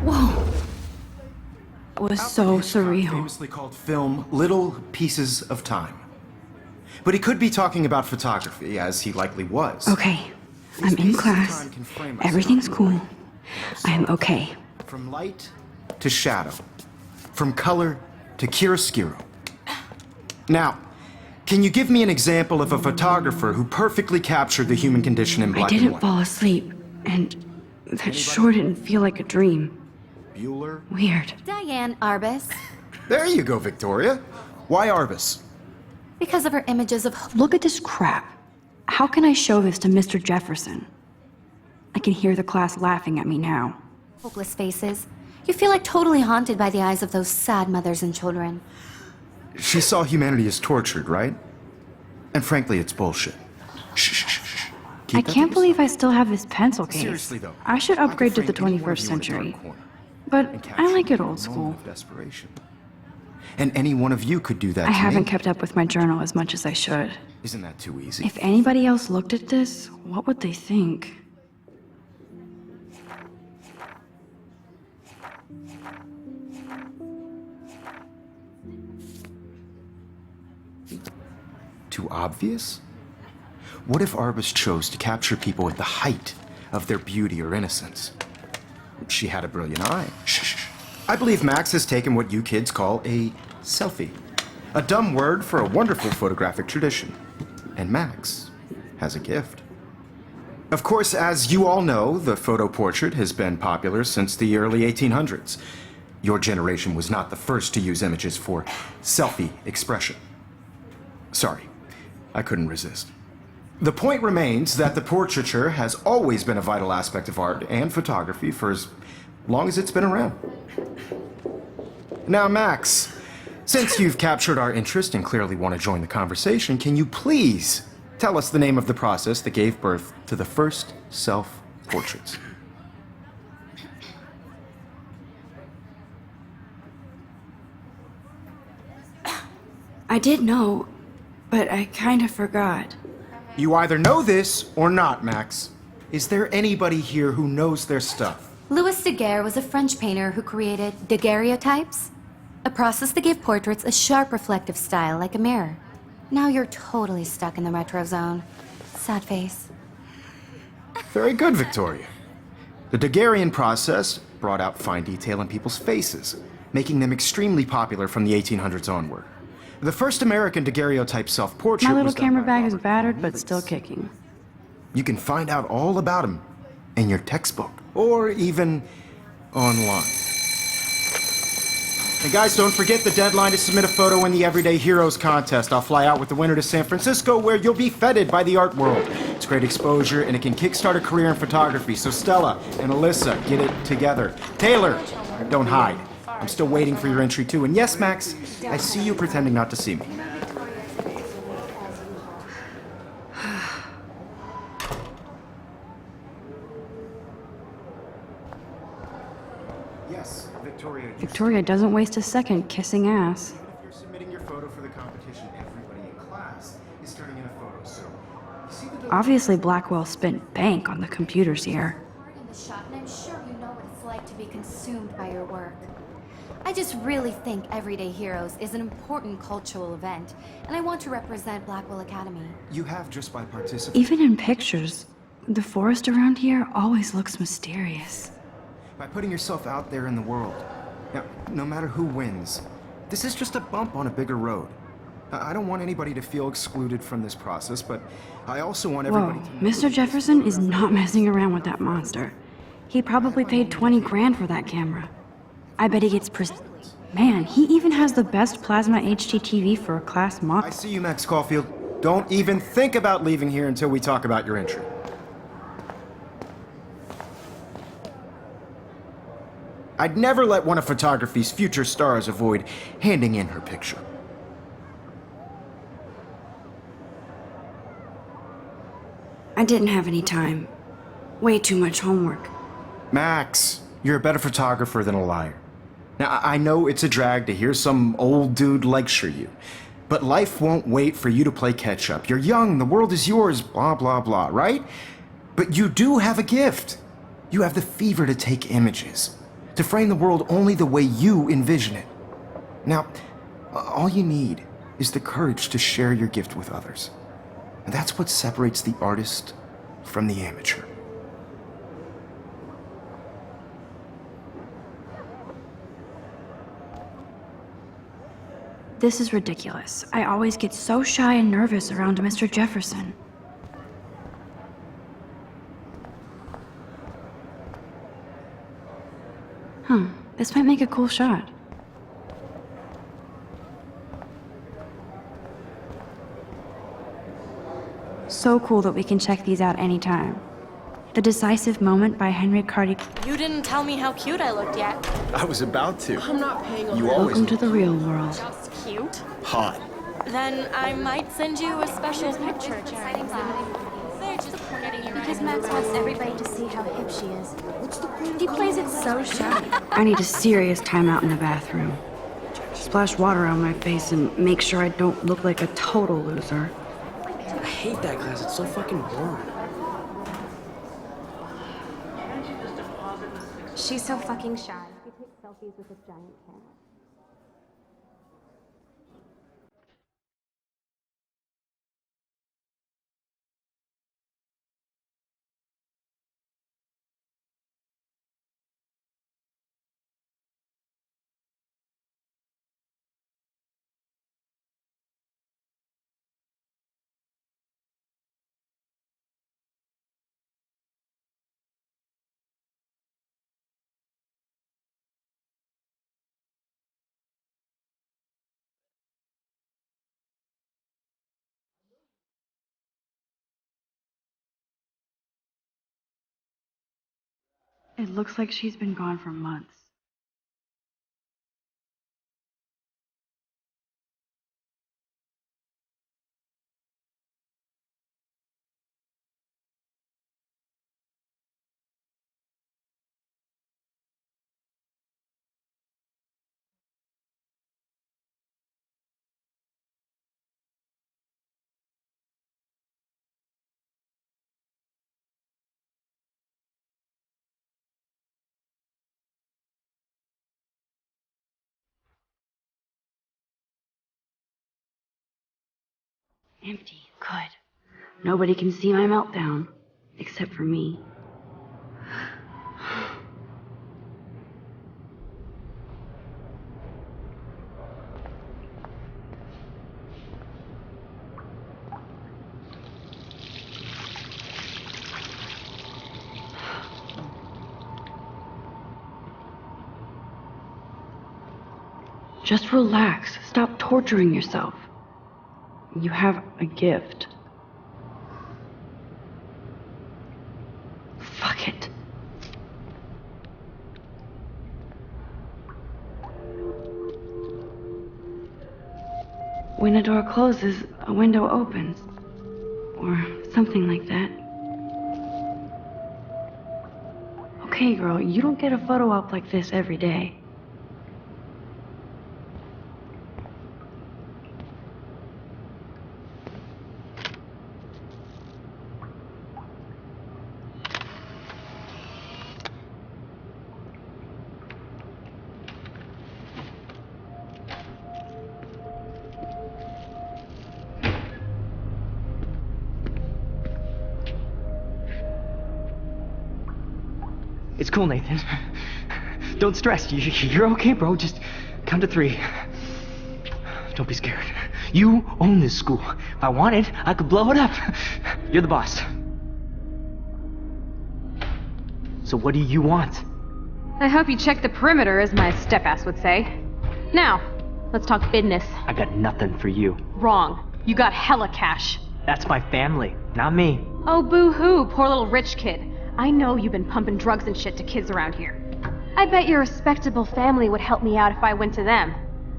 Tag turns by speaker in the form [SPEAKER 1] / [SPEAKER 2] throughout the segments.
[SPEAKER 1] Whoa. It was so
[SPEAKER 2] Alfred Hitchcock
[SPEAKER 1] surreal.
[SPEAKER 2] famously called film little pieces of time. But he could be talking about photography, as he likely was.
[SPEAKER 1] Okay, I'm in
[SPEAKER 2] pieces of
[SPEAKER 1] class.
[SPEAKER 2] time can frame us.
[SPEAKER 1] Everything's cool. I am okay.
[SPEAKER 2] From light to shadow. From color to chiaroscuro. Now, can you give me an example of a photographer who perfectly captured the human condition in
[SPEAKER 1] I
[SPEAKER 2] black and
[SPEAKER 1] didn't
[SPEAKER 2] white?
[SPEAKER 1] fall asleep, and that sure didn't feel like a dream.
[SPEAKER 2] Bueller?
[SPEAKER 1] Weird.
[SPEAKER 3] Diane Arbus,
[SPEAKER 2] There you go, Victoria. Why Arbus?
[SPEAKER 3] because of her images of
[SPEAKER 1] Look at this crap. How can I show this to Mr. Jefferson? I can hear the class laughing at me now.
[SPEAKER 3] hopeless faces. You feel like totally haunted by the eyes of those sad mothers and children.
[SPEAKER 2] She saw humanity as tortured, right? And frankly, it's bullshit. Shh, shh, shh, shh. Keep
[SPEAKER 1] I
[SPEAKER 2] that to
[SPEAKER 1] can't believe
[SPEAKER 2] yourself.
[SPEAKER 1] I still have this pencil case.
[SPEAKER 2] Seriously, though.
[SPEAKER 1] I should
[SPEAKER 2] I could
[SPEAKER 1] upgrade to the
[SPEAKER 2] frame any one of
[SPEAKER 1] 21st
[SPEAKER 2] you in a dark
[SPEAKER 1] century.
[SPEAKER 2] corner
[SPEAKER 1] But
[SPEAKER 2] and
[SPEAKER 1] I
[SPEAKER 2] capture
[SPEAKER 1] like
[SPEAKER 2] you
[SPEAKER 1] it
[SPEAKER 2] in a
[SPEAKER 1] old school.
[SPEAKER 2] moment of desperation. And any one of you could do that
[SPEAKER 1] I
[SPEAKER 2] to
[SPEAKER 1] haven't
[SPEAKER 2] me.
[SPEAKER 1] kept up with my journal as much as I should.
[SPEAKER 2] Isn't that too easy?
[SPEAKER 1] If anybody else looked at this, what would they think?
[SPEAKER 2] Too obvious? What if Arbus chose to capture people at the height of their beauty or innocence? She had a brilliant eye. Shh, shh, shh. I believe Max has taken what you kids call a selfie. A dumb word for a wonderful photographic tradition. And Max has a gift. Of course, as you all know, the photo portrait has been popular since the early 1800s. Your generation was not the first to use images for selfie expression. Sorry, I couldn't resist. The point remains that the portraiture has always been a vital aspect of art and photography for as long as it's been around. Now, Max, since you've captured our interest and clearly want to join the conversation, can you please tell us the name of the process that gave birth to the first self-portraits?
[SPEAKER 1] I did know, but I kind of forgot.
[SPEAKER 2] You either know this or not, Max. Is there anybody here who knows their stuff?
[SPEAKER 3] Louis Daguerre was a French painter who created daguerreotypes, a process that gave portraits a sharp reflective style like a mirror. Now you're totally stuck in the retro zone. Sad face.
[SPEAKER 2] Very good, Victoria. The Daguerrean process brought out fine detail in people's faces, making them extremely popular from the 1800s onward. The first American daguerreotype self-portrait
[SPEAKER 1] My little
[SPEAKER 2] was done
[SPEAKER 1] camera
[SPEAKER 2] by
[SPEAKER 1] bag is
[SPEAKER 2] Robert
[SPEAKER 1] battered,
[SPEAKER 2] Louis.
[SPEAKER 1] but still kicking.
[SPEAKER 2] You can find out all about him in your textbook, or even online. And guys, don't forget the deadline to submit a photo in the Everyday Heroes contest. I'll fly out with the winner to San Francisco, where you'll be feted by the art world. It's great exposure, and it can kickstart a career in photography. So Stella and Alyssa, get it together. Taylor, don't hide. I'm still waiting for your entry too. And yes, Max, I see you pretending not to see me. Yes, Victoria.
[SPEAKER 1] Victoria doesn't waste a second kissing ass.
[SPEAKER 2] If you're submitting your photo for the competition, everybody in class is turning in a photo. So, you see the
[SPEAKER 1] Obviously, Blackwell spent bank on the computers here.
[SPEAKER 3] Hard in the shop, and I'm sure you know what it's like to be consumed by your work. I just really think Everyday Heroes is an important cultural event, and I want to represent Blackwell Academy.
[SPEAKER 2] you have just by participating.
[SPEAKER 1] Even in pictures, the forest around here always looks mysterious.
[SPEAKER 2] By putting yourself out there in the world. Now, no matter who wins, this is just a bump on a bigger road. I don't want anybody to feel excluded from this process, but I also want everybody
[SPEAKER 1] Whoa,
[SPEAKER 2] to know
[SPEAKER 1] Mr. Jefferson is not messing around with that monster. He probably paid 20 grand for that camera. I bet he gets Man, he even has the best plasma HDTV for a class
[SPEAKER 2] I
[SPEAKER 1] mock.
[SPEAKER 2] see you, Max Caulfield. Don't even think about leaving here until we talk about your entry. I'd never let one of photography's future stars avoid handing in her picture.
[SPEAKER 1] I didn't have any time. Way too much homework.
[SPEAKER 2] Max, you're a better photographer than a liar. Now, I know it's a drag to hear some old dude lecture you, but life won't wait for you to play catch up. You're young, the world is yours, blah, blah, blah, right? But you do have a gift. You have the fever to take images. to frame the world only the way you envision it. Now, all you need is the courage to share your gift with others. And that's what separates the artist from the amateur.
[SPEAKER 1] This is ridiculous. I always get so shy and nervous around Mr. Jefferson. This might make a cool shot. So cool that we can check these out anytime. The Decisive Moment by Henry Carty.
[SPEAKER 4] You didn't tell me how cute I looked yet.
[SPEAKER 5] I was about to.
[SPEAKER 4] I'm not paying
[SPEAKER 5] You always
[SPEAKER 1] Welcome to the real world.
[SPEAKER 4] Just cute.
[SPEAKER 5] hot.
[SPEAKER 4] Then I might send you a special picture, Jeremy. They're just getting you
[SPEAKER 6] Because Max wants everybody to see how hip she is. He plays it so shy.
[SPEAKER 1] I need a serious timeout in the bathroom. Splash water on my face and make sure I don't look like a total loser.
[SPEAKER 7] I hate that class. It's so fucking boring.
[SPEAKER 6] She's so fucking shy. He takes selfies with a giant camera.
[SPEAKER 1] It looks like she's been gone for months. Empty. Good. Nobody can see my meltdown. Except for me. Just relax. Stop torturing yourself. You have a gift. Fuck it. When a door closes, a window opens. Or something like that. Okay, girl, you don't get a photo op like this every day.
[SPEAKER 7] It's cool, Nathan. Don't stress. You're okay, bro. Just count to 3. Don't be scared. You own this school. If I wanted, I could blow it up. You're the boss. So what do you want?
[SPEAKER 8] I hope you check the perimeter, as my step-ass would say. Now, let's talk business.
[SPEAKER 7] I got nothing for you.
[SPEAKER 8] Wrong. You got hella cash.
[SPEAKER 7] That's my family, not me.
[SPEAKER 8] Oh, boo-hoo, poor little rich kid. I know you've been pumping drugs and shit to kids around here. I bet your respectable family would help me out if I went to them.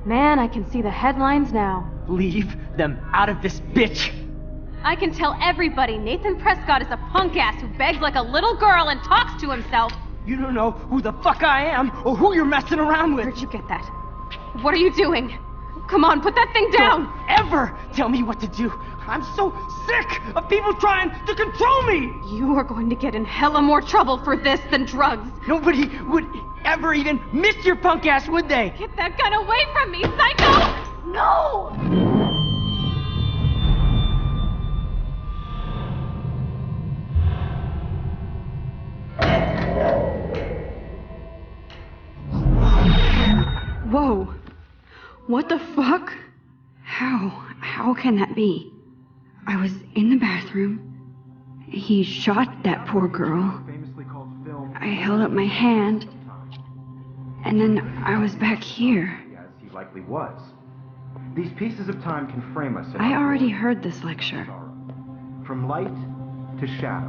[SPEAKER 8] Man, I can see the headlines now.
[SPEAKER 7] Leave them out of this bitch!
[SPEAKER 8] I can tell everybody Nathan Prescott is a punk ass who begs like a little girl and talks to himself.
[SPEAKER 7] You don't know who the fuck I am or who you're messing around with.
[SPEAKER 8] Where'd you get that? What are you doing? Come on, put that thing down!
[SPEAKER 7] Don't ever tell me what to do. I'm so sick of people trying to control me!
[SPEAKER 8] You are going to get in hella more trouble for this than drugs.
[SPEAKER 7] Nobody would ever even miss your punk ass, would they?
[SPEAKER 8] Get that gun away from me, psycho! No!
[SPEAKER 1] Whoa. What the fuck? How can that be? I was in the bathroom. He shot that poor girl. I held up my hand. And then I was back here.
[SPEAKER 2] As he likely was. These pieces of time can frame us.
[SPEAKER 1] I already heard this lecture.
[SPEAKER 2] From light to shadow.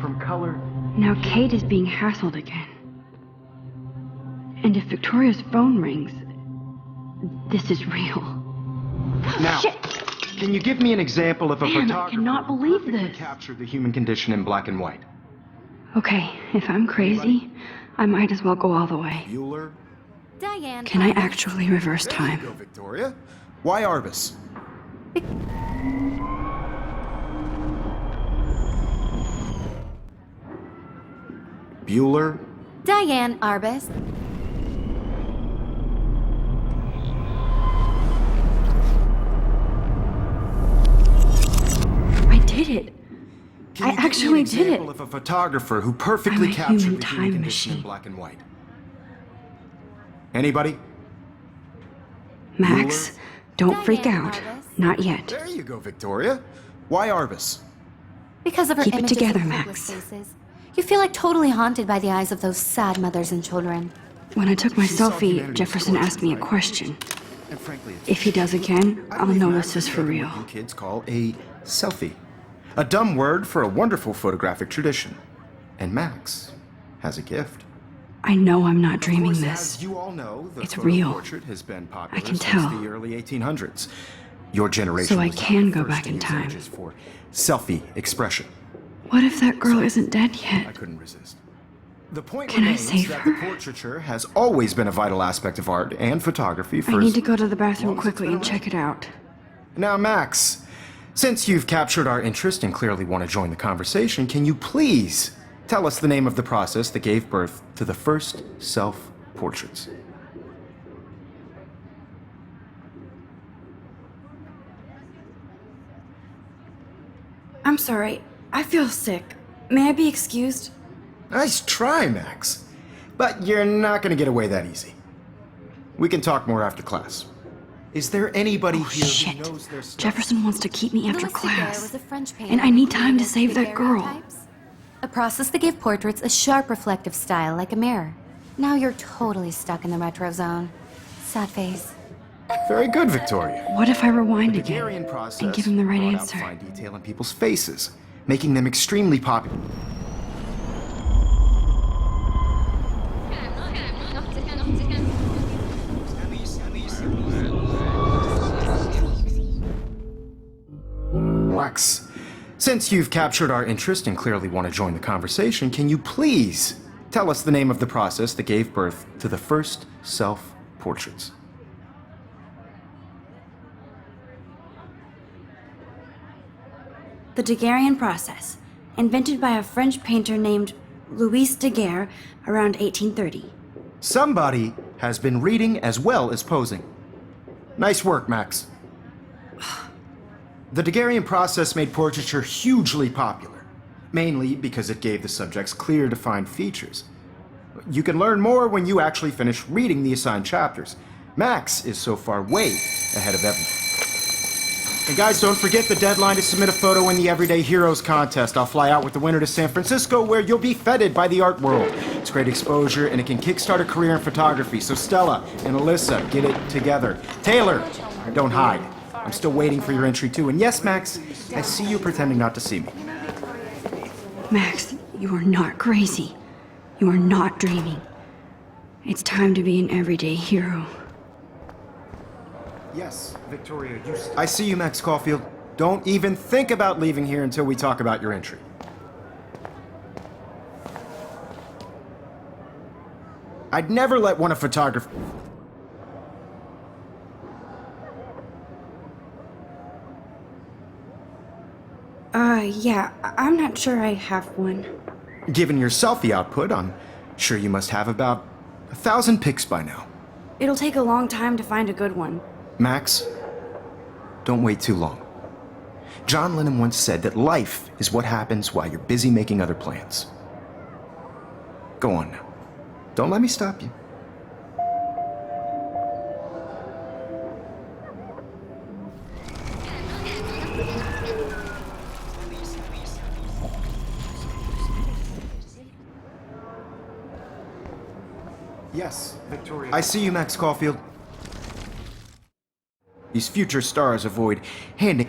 [SPEAKER 2] From color.
[SPEAKER 1] Now Kate is being hassled again. And if Victoria's phone rings, this is real.
[SPEAKER 2] Now,
[SPEAKER 1] Shit!
[SPEAKER 2] can you give me an example of a
[SPEAKER 1] Man, I
[SPEAKER 2] photographer
[SPEAKER 1] cannot believe
[SPEAKER 2] who perfectly
[SPEAKER 1] this.
[SPEAKER 2] captured the human condition in black and white?
[SPEAKER 1] Okay, if I'm crazy, I might as well go all the way.
[SPEAKER 2] Bueller?
[SPEAKER 3] Diane.
[SPEAKER 1] Can I
[SPEAKER 3] Arbus.
[SPEAKER 1] actually reverse
[SPEAKER 2] There you
[SPEAKER 1] time?
[SPEAKER 2] go, Victoria. Why Arbus? Bueller?
[SPEAKER 3] Diane Arbus.
[SPEAKER 1] I did it.
[SPEAKER 2] Can
[SPEAKER 1] I
[SPEAKER 2] you give me
[SPEAKER 1] actually
[SPEAKER 2] an
[SPEAKER 1] did
[SPEAKER 2] example
[SPEAKER 1] it.
[SPEAKER 2] of a photographer who perfectly
[SPEAKER 1] I'm a
[SPEAKER 2] captured
[SPEAKER 1] human
[SPEAKER 2] the
[SPEAKER 1] time
[SPEAKER 2] human condition in
[SPEAKER 1] machine.
[SPEAKER 2] black and white? Anybody?
[SPEAKER 1] Max, don't freak
[SPEAKER 3] Diane
[SPEAKER 1] out.
[SPEAKER 3] Arbus.
[SPEAKER 1] Not yet.
[SPEAKER 2] There you go, Victoria. Why Arbus?
[SPEAKER 3] Because of her
[SPEAKER 1] Keep it
[SPEAKER 3] images
[SPEAKER 1] together,
[SPEAKER 3] of hopeless
[SPEAKER 1] Max.
[SPEAKER 3] faces. You feel like totally haunted by the eyes of those sad mothers and children.
[SPEAKER 1] When I took my
[SPEAKER 2] She saw
[SPEAKER 1] selfie,
[SPEAKER 2] humanity
[SPEAKER 1] Jefferson
[SPEAKER 2] tortured,
[SPEAKER 1] asked me a
[SPEAKER 2] right?
[SPEAKER 1] question.
[SPEAKER 2] And frankly, it's
[SPEAKER 1] If he does again,
[SPEAKER 2] I
[SPEAKER 1] I'll
[SPEAKER 2] believe
[SPEAKER 1] know
[SPEAKER 2] Max
[SPEAKER 1] this is
[SPEAKER 2] is
[SPEAKER 1] for
[SPEAKER 2] what
[SPEAKER 1] real.
[SPEAKER 2] you kids call a selfie. A dumb word for a wonderful photographic tradition. And Max has a gift.
[SPEAKER 1] I know I'm not
[SPEAKER 2] Of
[SPEAKER 1] dreaming
[SPEAKER 2] course,
[SPEAKER 1] this.
[SPEAKER 2] As you all know, the
[SPEAKER 1] It's
[SPEAKER 2] photo
[SPEAKER 1] real.
[SPEAKER 2] portrait has been popular
[SPEAKER 1] I can
[SPEAKER 2] since
[SPEAKER 1] tell.
[SPEAKER 2] the early 1800s. Your generation
[SPEAKER 1] So I
[SPEAKER 2] was not
[SPEAKER 1] can
[SPEAKER 2] the
[SPEAKER 1] go
[SPEAKER 2] first
[SPEAKER 1] back
[SPEAKER 2] to
[SPEAKER 1] in
[SPEAKER 2] use
[SPEAKER 1] time.
[SPEAKER 2] images for selfie expression.
[SPEAKER 1] What if that girl isn't dead
[SPEAKER 2] I
[SPEAKER 1] yet?
[SPEAKER 2] couldn't resist. The point
[SPEAKER 1] Can I
[SPEAKER 2] remains
[SPEAKER 1] save
[SPEAKER 2] that
[SPEAKER 1] her?
[SPEAKER 2] the portraiture has always been a vital aspect of art and photography for
[SPEAKER 1] I need
[SPEAKER 2] as
[SPEAKER 1] to go to the bathroom
[SPEAKER 2] long as it's
[SPEAKER 1] quickly
[SPEAKER 2] been
[SPEAKER 1] and check it out.
[SPEAKER 2] Now, Max, since you've captured our interest and clearly want to join the conversation, can you please tell us the name of the process that gave birth to the first self-portraits?
[SPEAKER 1] I'm sorry. I feel sick. May I be excused?
[SPEAKER 2] Nice try, Max. But you're not going to get away that easy. We can talk more after class. Is there anybody here
[SPEAKER 1] Shit.
[SPEAKER 2] who knows their stuff?
[SPEAKER 1] Jefferson wants to keep me after
[SPEAKER 3] Louis Daguerre
[SPEAKER 1] class.
[SPEAKER 3] was a French painter
[SPEAKER 1] And I need
[SPEAKER 3] who
[SPEAKER 1] time to
[SPEAKER 3] created
[SPEAKER 1] save that girl.
[SPEAKER 3] daguerreotypes, a process that gave portraits a sharp reflective style like a mirror. Now you're totally stuck in the retro zone. Sad face.
[SPEAKER 2] Very good, Victoria.
[SPEAKER 1] What if I rewind
[SPEAKER 2] The
[SPEAKER 1] again
[SPEAKER 2] Daguerrean process
[SPEAKER 1] and give him the right
[SPEAKER 2] brought out
[SPEAKER 1] answer?
[SPEAKER 2] fine detail in people's faces, making them extremely popular. Wax, since you've captured our interest and clearly want to join the conversation, can you please tell us the name of the process that gave birth to the first self-portraits?
[SPEAKER 1] The Daguerrean process, invented by a French painter named Louis Daguerre around 1830.
[SPEAKER 2] Somebody has been reading as well as posing. Nice work, Max. The Daguerrean process made portraiture hugely popular, mainly because it gave the subjects clear, defined features. You can learn more when you actually finish reading the assigned chapters. Max is so far way ahead of everyone. And guys, don't forget the deadline to submit a photo in the Everyday Heroes contest. I'll fly out with the winner to San Francisco, where you'll be feted by the art world. It's great exposure, and it can kickstart a career in photography. So Stella and Alyssa, get it together. Taylor, don't hide. I'm still waiting for your entry too. And yes, Max, I see you pretending not to see me.
[SPEAKER 1] Max, you are not crazy. You are not dreaming. It's time to be an everyday hero.
[SPEAKER 2] Yes, Victoria, I see you, Max Caulfield. Don't even think about leaving here until we talk about your entry. I'd never let one of photography...
[SPEAKER 1] Yeah, I'm not sure I have one.
[SPEAKER 2] Given your selfie output, I'm sure you must have about 1,000 pics by now.
[SPEAKER 1] It'll take a long time to find a good one.
[SPEAKER 2] Max, don't wait too long. John Lennon once said that life is what happens while you're busy making other plans. Go on now. Don't let me stop you. Yes, Victoria. I see you, Max Caulfield. These future stars avoid handing...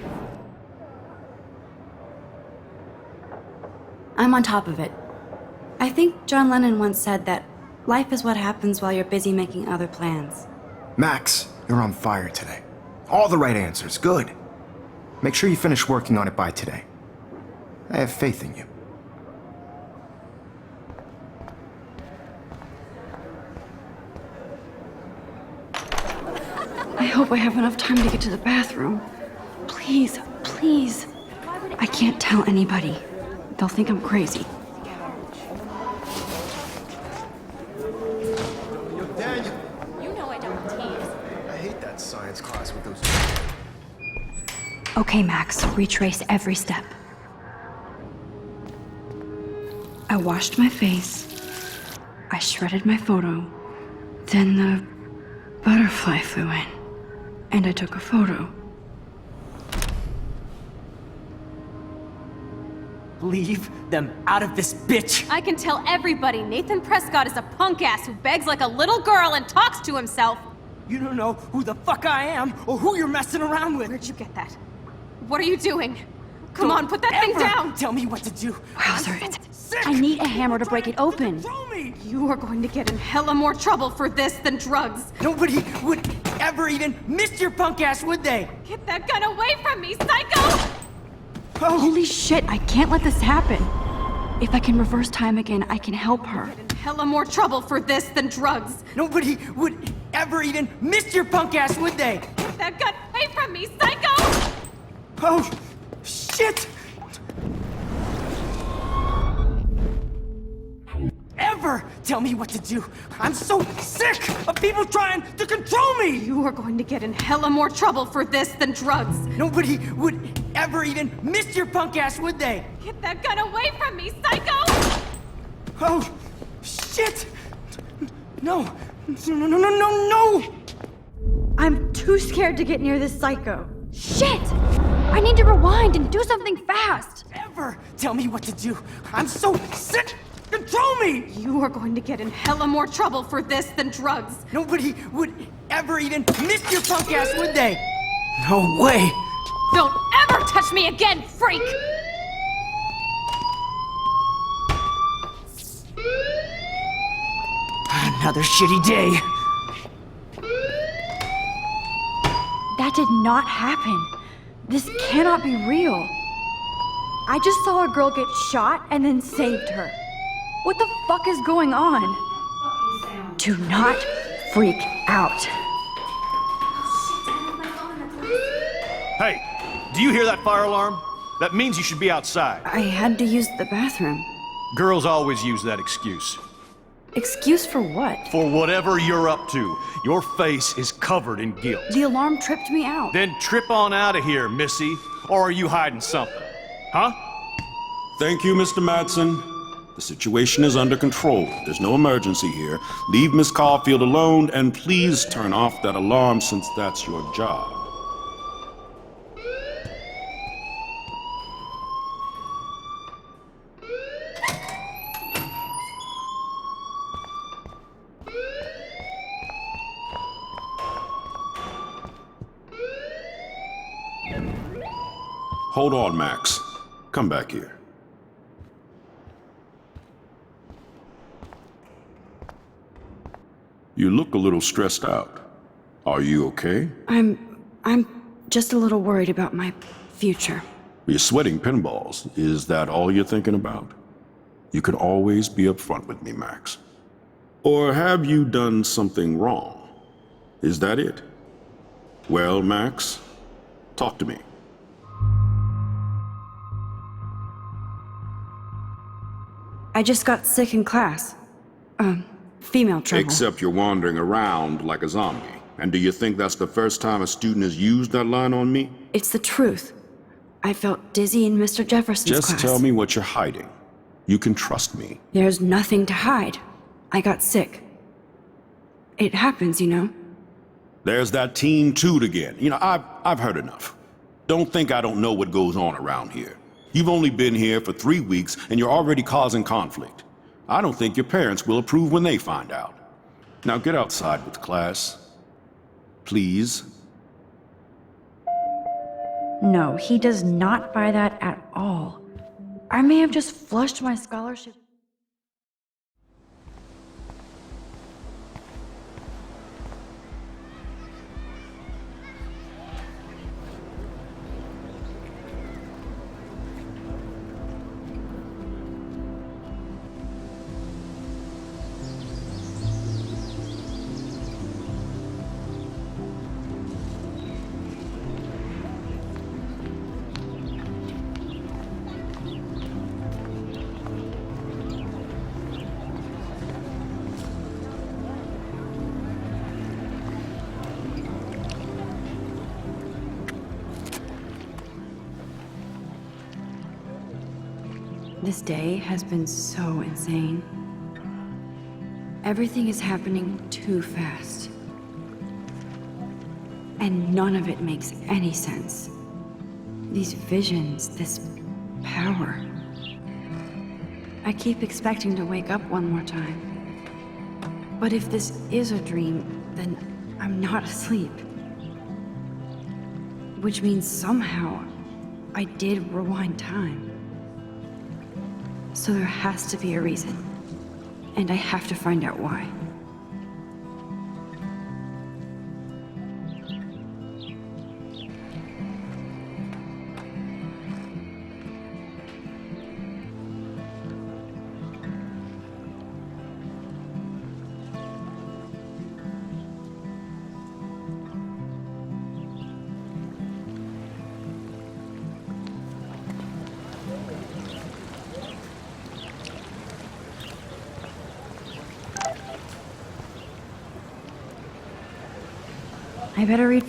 [SPEAKER 1] I'm on top of it. I think John Lennon once said that life is what happens while you're busy making other plans.
[SPEAKER 2] Max, you're on fire today. All the right answers. Good. Make sure you finish working on it by today. I have faith in you.
[SPEAKER 1] I hope I have enough time to get to the bathroom. Please, please. I can't tell anybody. They'll think I'm crazy.
[SPEAKER 2] Daniel!
[SPEAKER 4] You know I don't tease.
[SPEAKER 2] I hate that science class with those...
[SPEAKER 1] Okay, Max, retrace every step. I washed my face. I shredded my photo. Then the butterfly flew in. And I took a photo.
[SPEAKER 7] Leave them out of this bitch!
[SPEAKER 8] I can tell everybody Nathan Prescott is a punk ass who begs like a little girl and talks to himself.
[SPEAKER 7] You don't know who the fuck I am or who you're messing around with.
[SPEAKER 8] Where'd you get that? What are you doing? Come on, put that thing down!
[SPEAKER 7] Tell me what to do.
[SPEAKER 1] Wowzer,
[SPEAKER 7] Sick.
[SPEAKER 1] I need a hammer to break it open.
[SPEAKER 7] Control me!
[SPEAKER 8] You are going to get in hella more trouble for this than drugs.
[SPEAKER 7] Nobody would ever even miss your punk ass, would they?
[SPEAKER 8] Get that gun away from me, psycho!
[SPEAKER 7] Oh,
[SPEAKER 1] Holy shit, I can't let this happen. If I can reverse time again, I can help her.
[SPEAKER 8] Get in hella more trouble for this than drugs.
[SPEAKER 7] nobody would ever even miss your punk ass, would they?
[SPEAKER 8] Get that gun away from me, psycho!
[SPEAKER 7] Oh, shit! Ever tell me what to do. I'm so sick of people trying to control me!
[SPEAKER 8] You are going to get in hella more trouble for this than drugs.
[SPEAKER 7] Nobody would ever even miss your punk ass, would they?
[SPEAKER 8] Get that gun away from me, psycho!
[SPEAKER 7] Oh, shit! No, no, no, no, no, no!
[SPEAKER 1] I'm too scared to get near this psycho. Shit! I need to rewind and do something fast.
[SPEAKER 7] Ever tell me what to do. I'm so sick! Control me!
[SPEAKER 8] You are going to get in hella more trouble for this than drugs.
[SPEAKER 7] Nobody would ever even miss your punk ass, would they? No way!
[SPEAKER 8] Don't ever touch me again, freak!
[SPEAKER 7] Another shitty day.
[SPEAKER 1] That did not happen. This cannot be real. I just saw a girl get shot and then saved her. What the fuck is going on? Do not freak out.
[SPEAKER 5] Hey, do you hear that fire alarm? That means you should be outside.
[SPEAKER 1] I had to use the bathroom.
[SPEAKER 5] Girls always use that excuse.
[SPEAKER 1] Excuse for what?
[SPEAKER 5] For whatever you're up to, your face is covered in guilt.
[SPEAKER 1] The alarm tripped me out.
[SPEAKER 5] Then trip on out of here, Missy. Or are you hiding something? Huh?
[SPEAKER 9] Thank you, Mr. Madsen. The situation is under control. There's no emergency here. Leave Miss Caulfield alone, and please turn off that alarm since that's your job. Hold on, Max. Come back here. You look a little stressed out. Are you okay?
[SPEAKER 1] I'm just a little worried about my future.
[SPEAKER 9] You're sweating pinballs. Is that all you're thinking about? You can always be upfront with me, Max. Or have you done something wrong? Is that it? Well, Max, talk to me.
[SPEAKER 1] I just got sick in class. Female trouble.
[SPEAKER 9] Except you're wandering around like a zombie. And do you think that's the first time a student has used that line on me?
[SPEAKER 1] It's the truth. I felt dizzy in Mr. Jefferson's class.
[SPEAKER 9] Just tell me what you're hiding. You can trust me.
[SPEAKER 1] There's nothing to hide. I got sick. It happens, you know.
[SPEAKER 9] There's that Team Toot again. You know, I've heard enough. Don't think I don't know what goes on around here. You've only been here for 3 weeks, and you're already causing conflict. I don't think your parents will approve when they find out. Now get outside with class. Please.
[SPEAKER 1] No, he does not buy that at all. I may have just flushed my scholarship. This day has been so insane. Everything is happening too fast. And none of it makes any sense. These visions, this power. I keep expecting to wake up one more time. But if this is a dream, then I'm not asleep. Which means somehow I did rewind time. So there has to be a reason. And I have to find out why. I better read.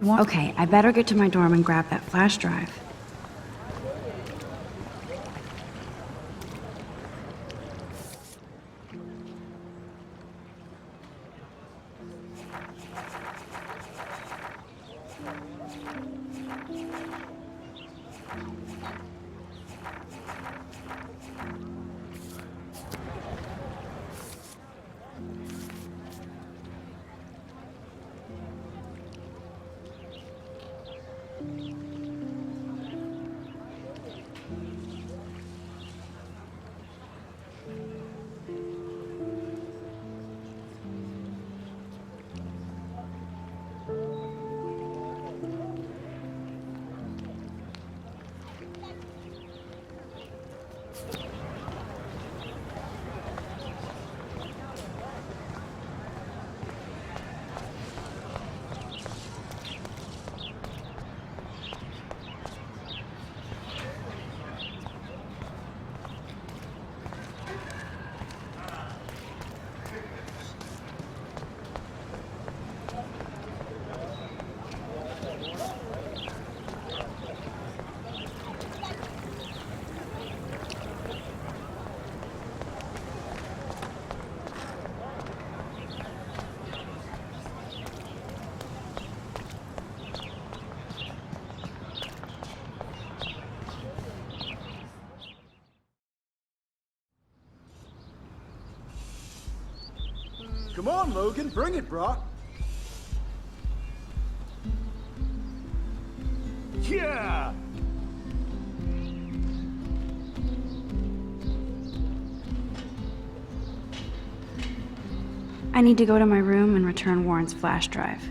[SPEAKER 1] Okay, I better get to my dorm and grab that flash drive.
[SPEAKER 5] Come on, Logan, bring it, brah. Yeah!
[SPEAKER 1] I need to go to my room and return Warren's flash drive.